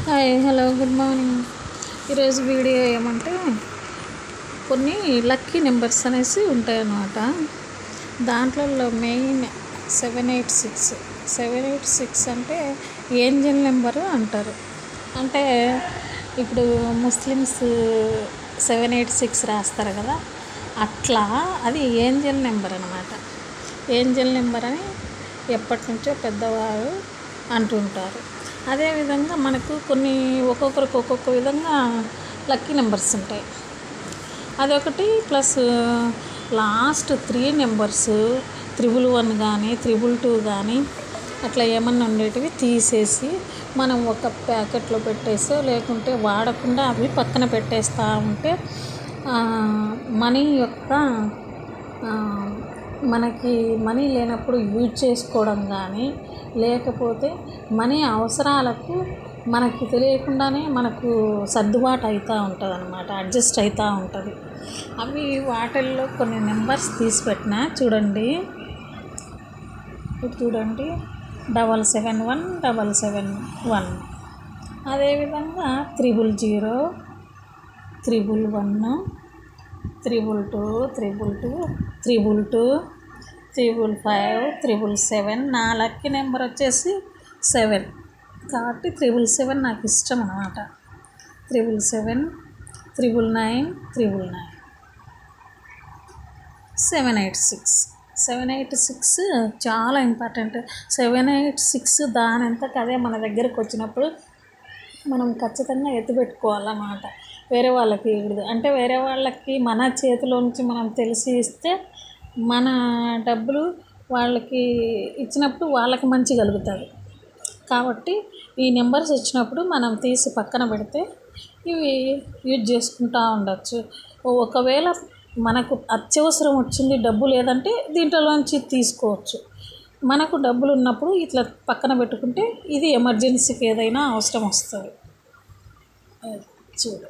Hi hello good morning. ఈరోజు video ఏమంటే కొన్ని లక్కీ నెంబర్స్ అనేసి ఉంటాయన్నమాట. దాంట్లో మెయిన్ 786 అంటే ఏంజల్ నెంబరు అంటారు. అంటే ఇప్పుడు ముస్లిమ్స్ 786 రాస్తారు కదా, అట్లా అది ఏంజల్ నెంబర్ అన్నమాట. ఏంజల్ నెంబర్ అని ఎప్పటి నుంచో పెద్దవారు అంటుంటారు. అదేవిధంగా మనకు కొన్ని ఒక్కొక్కరికి ఒక్కొక్క విధంగా లక్కీ నెంబర్స్ ఉంటాయి. అదొకటి ప్లస్ లాస్ట్ 3 నెంబర్స్ 111 కానీ 222 కానీ అట్లా ఏమన్నా ఉండేటివి తీసేసి మనం ఒక ప్యాకెట్లో పెట్టేసో లేకుంటే వాడకుండా అవి పక్కన పెట్టేస్తూ ఉంటే మనీ యొక్క మనకి మనీ లేనప్పుడు యూజ్ చేసుకోవడం కానీ, లేకపోతే మనీ అవసరాలకు మనకి తెలియకుండానే మనకు సర్దుబాటు అవుతూ ఉంటుంది అన్నమాట, అడ్జస్ట్ అవుతూ ఉంటుంది. అవి వాటిల్లో కొన్ని నెంబర్స్ తీసి పెట్టినా చూడండి. ఇప్పుడు చూడండి 771 అదేవిధంగా 000 111 222 322 355 777. నా లక్కీ నెంబర్ వచ్చేసి 7 కాబట్టి 777 నాకు ఇష్టం అన్నమాట. 777 999 786 చాలా ఇంపార్టెంట్. 786 దానంతట అదే మన దగ్గరకు వచ్చినప్పుడు మనం ఖచ్చితంగా ఎత్తిపెట్టుకోవాలన్నమాట. వేరే వాళ్ళకి ఇవ్వదు. అంటే వేరే వాళ్ళకి మన చేతిలో నుంచి మనం తెలిసి ఇస్తే మన డబ్బులు వాళ్ళకి ఇచ్చినప్పుడు వాళ్ళకి మంచి కలుగుతుంది. కాబట్టి ఈ నెంబర్స్ వచ్చినప్పుడు మనం తీసి పక్కన పెడితే ఇవి యూజ్ చేసుకుంటూ ఉండొచ్చు. ఒకవేళ మనకు అత్యవసరం వచ్చింది, డబ్బు లేదంటే దీంట్లోంచి తీసుకోవచ్చు. మనకు డబ్బులు ఉన్నప్పుడు ఇట్లా పక్కన పెట్టుకుంటే ఇది ఎమర్జెన్సీకి ఏదైనా అవసరం వస్తుంది. చూడు.